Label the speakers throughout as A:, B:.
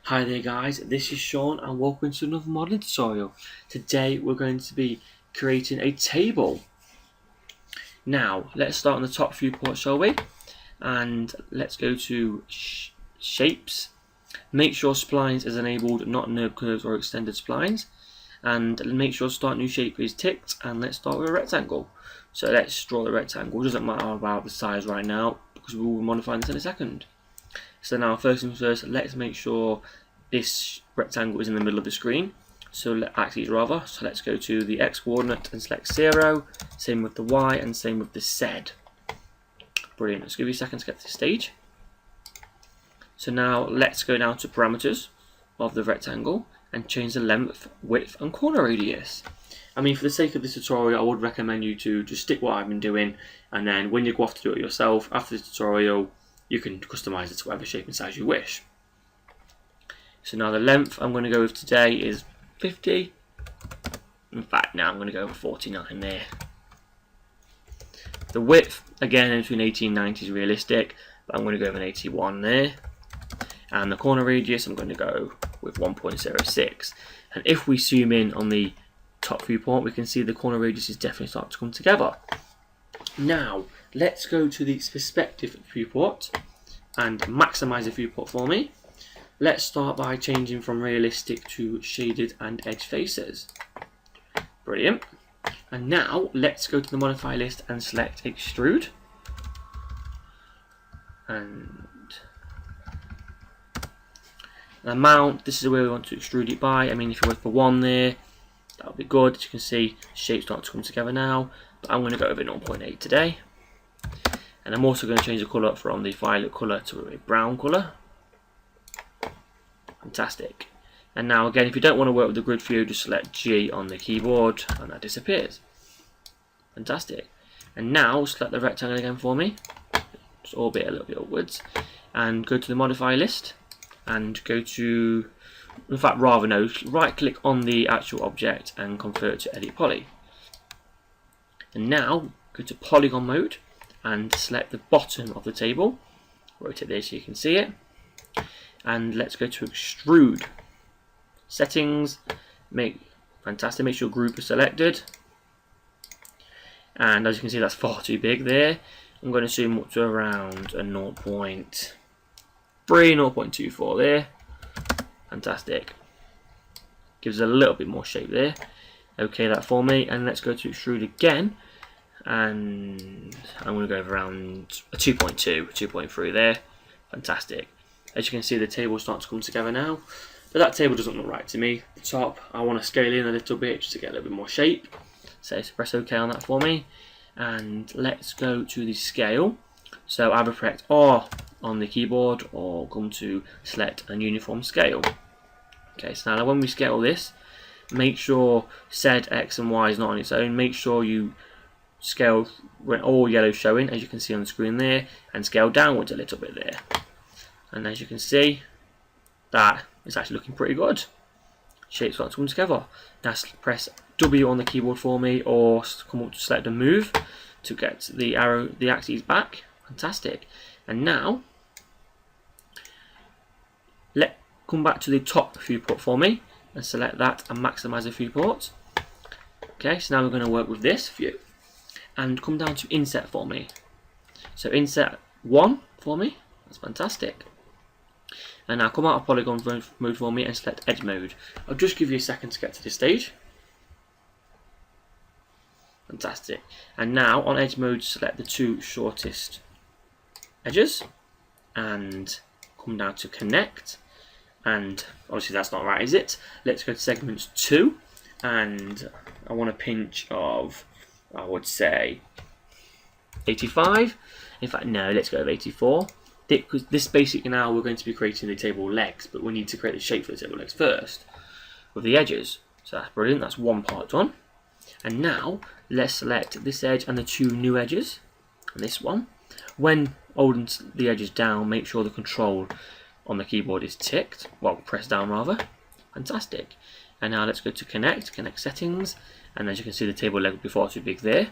A: Hi there guys, this is Sean and welcome to another modeling tutorial. Today we're going to be creating a table. Now let's start on the top viewport, shall we? And let's go to shapes. Make sure splines is enabled, not NURB curves or extended splines. And make sure start new shape is ticked, and let's start with a rectangle. So let's draw the rectangle. It doesn't matter about the size right now because we will modify this in a second. So now first things first, let's make sure this rectangle is in the middle of the screen. So axes rather. So let's go to the X coordinate and select 0. Same with the Y and same with the Z. Brilliant. Let's give you a second to get to this stage. So now let's go down to parameters of the rectangle and change the length, width and corner radius. I mean, for the sake of this tutorial, I would recommend you to just stick what I've been doing, and then when you go off to do it yourself after the tutorial, you can customize it to whatever shape and size you wish. So now the length I'm going to go with today is 50. In fact, now I'm going to go with 49 there. The width, again, between 80 and 90 is realistic, but I'm going to go with an 81 there. And the corner radius, I'm going to go with 1.06. And if we zoom in on the top viewport, we can see the corner radius is definitely starting to come together. Now, let's go to the perspective viewport and maximize the viewport for me. Let's start by changing from realistic to shaded and edge faces. Brilliant. And now let's go to the modify list and select extrude. And the amount, this is where we want to extrude it by. I mean, if you went for 1 there, that would be good. As you can see, the shapes start to come together now. But I'm going to go with a 0.8 today. And I'm also going to change the colour from the violet colour to a brown colour. Fantastic. And now again, if you don't want to work with the grid view, just select G on the keyboard and that disappears. Fantastic. And now select the rectangle again for me. Just orbit a little bit upwards. And go to the modify list. And go to, in fact, rather no, right click on the actual object and convert to edit poly. And now go to polygon mode and select the bottom of the table. Rotate there so you can see it. And let's go to extrude. Settings, fantastic, make sure group is selected. And as you can see, that's far too big there. I'm going to zoom up to around a 0.3, 0.24 there. Fantastic. Gives it a little bit more shape there. Okay, that for me. And let's go to extrude again. And I'm going to go around a 2.2, 2.3 there. Fantastic. As you can see, the table starts to come together now. But that table doesn't look right to me. The top, I want to scale in a little bit just to get a little bit more shape. So press OK on that for me. And let's go to the scale. So either press R on the keyboard or come to select a uniform scale. Okay, so now when we scale this, make sure Z, X and Y is not on its own. Make sure you scale when all yellow showing, as you can see on the screen there, and scale downwards a little bit there. And as you can see, that is actually looking pretty good. Shapes start to come together. Now press W on the keyboard for me, or come up to select and move to get the arrow, the axes back. Fantastic. And now, come back to the top viewport for me and select that and maximize the viewport. Okay, so now we're going to work with this view and come down to inset for me. So inset 1 for me. That's fantastic. And now come out of polygon mode for me and select edge mode. I'll just give you a second to get to this stage. Fantastic. And now on edge mode, select the 2 shortest edges and come down to connect. And obviously that's not right, is it? Let's go to segments 2 and I want a pinch of, I would say, 85. In fact, no, let's go with 84. Because this basically now we're going to be creating the table legs, but we need to create the shape for the table legs first with the edges. So that's brilliant, that's one part done. And now let's select this edge and the 2 new edges and this one. When holding the edges down, make sure the control on the keyboard is ticked, well, press down rather. Fantastic. And now let's go to connect settings, and as you can see the table leg would be far too big there.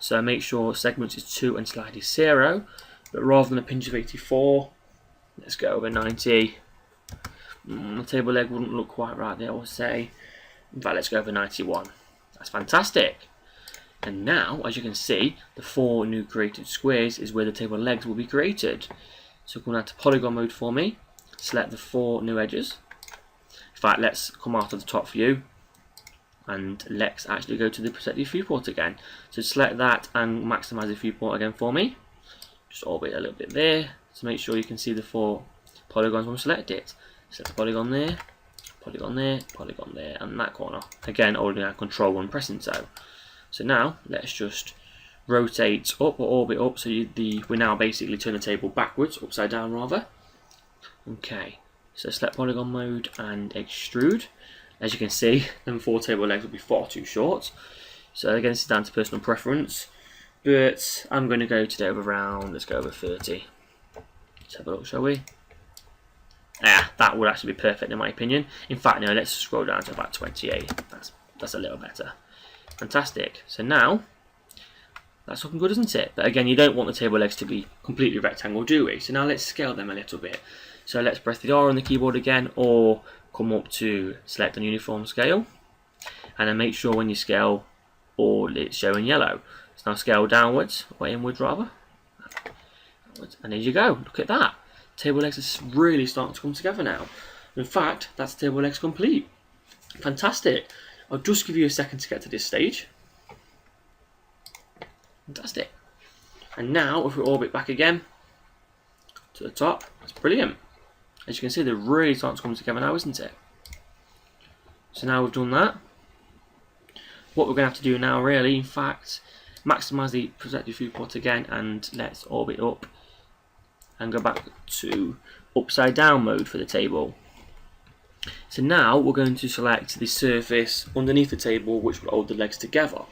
A: So make sure segments is 2 and slide is 0. But rather than a pinch of 84, let's go over 90. The table leg wouldn't look quite right there, I would say. In fact, let's go for 91. That's fantastic. And now, as you can see, the 4 new created squares is where the table legs will be created. So come down to polygon mode for me, select the 4 new edges. In fact, let's come out of the top view and let's actually go to the perspective viewport again. So select that and maximize the viewport again for me. Just orbit a little bit there to make sure you can see the 4 polygons when we select it. Select the polygon there, polygon there, polygon there, and that corner. Again, holding our control and pressing so. So now let's just rotate up or orbit up. So we now basically turn the table backwards, upside down rather. Okay, so select polygon mode and extrude. As you can see, them 4 table legs will be far too short. So again, this is down to personal preference, but I'm going to go today over around, let's go over 30. Let's have a look, shall we? Yeah, that would actually be perfect in my opinion. In fact, no, let's scroll down to about 28. That's a little better. Fantastic. So now, that's looking good, isn't it? But again, you don't want the table legs to be completely rectangle, do we? So now let's scale them a little bit. So let's press the R on the keyboard again, or come up to select an uniform scale. And then make sure when you scale, all it's showing yellow. So now scale downwards, or inwards rather. And there you go, look at that. Table legs are really starting to come together now. In fact, that's table legs complete. Fantastic. I'll just give you a second to get to this stage. Fantastic. And now, if we orbit back again to the top, that's brilliant. As you can see, they're really starting to come together now, isn't it? So now we've done that. What we're going to have to do now, really, in fact, maximize the perspective viewport again, and let's orbit up and go back to upside down mode for the table. So now we're going to select the surface underneath the table which will hold the legs together.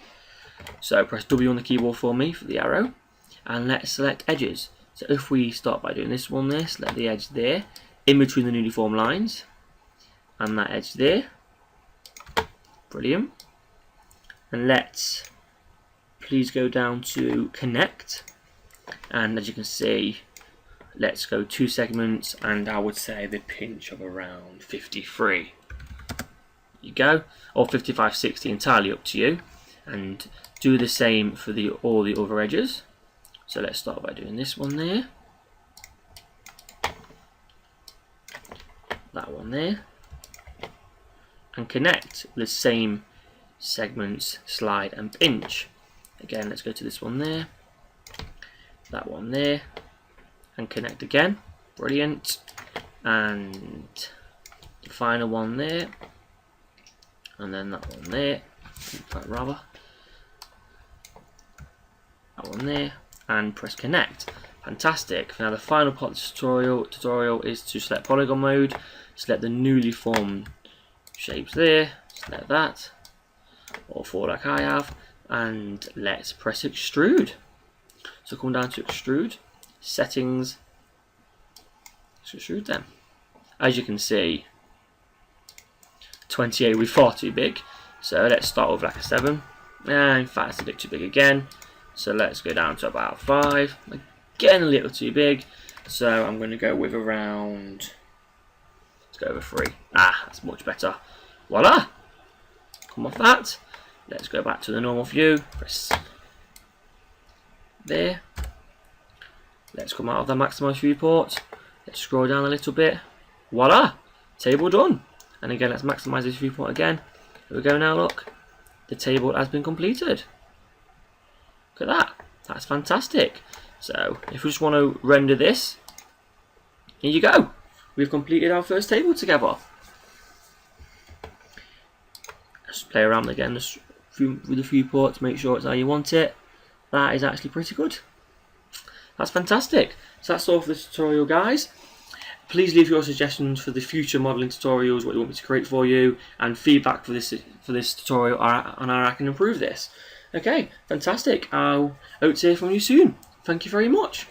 A: So press W on the keyboard for me for the arrow, and let's select edges. So if we start by doing this one there, select the edge there, in between the uniform lines, and that edge there. Brilliant. And let's please go down to connect, and as you can see, let's go 2 segments, and I would say the pinch of around 53. You go, or 55, 60, entirely up to you. And do the same for all the other edges. So let's start by doing this one there, that one there, and connect the same segments, slide and pinch. Again, let's go to this one there, that one there, and connect again. Brilliant. And the final one there, and then that one there, rather that one there, and press connect. Fantastic. Now the final part of the tutorial is to select polygon mode, select the newly formed shapes there, select that, or 4 like I have, and let's press extrude. So come down to extrude, settings, let's extrude them. As you can see, 28 will be far too big, so let's start with like a 7. In fact, it's a bit too big again, so let's go down to about 5. Again, a little too big, so I'm going to go with around, let's go over 3. That's much better. Voila! Come off that. Let's go back to the normal view. Press there. Let's come out of the maximize viewport. Let's scroll down a little bit. Voila! Table done. And again, let's maximize this viewport again. Here we go now, look. The table has been completed. Look at that. That's fantastic. So, if we just want to render this, here you go. We've completed our first table together. Let's play around again with the viewport to make sure it's how you want it. That is actually pretty good. That's fantastic. So that's all for this tutorial, guys. Please leave your suggestions for the future modelling tutorials, what you want me to create for you, and feedback for this tutorial on how I can improve this. Okay, fantastic. I'll hope to hear from you soon. Thank you very much.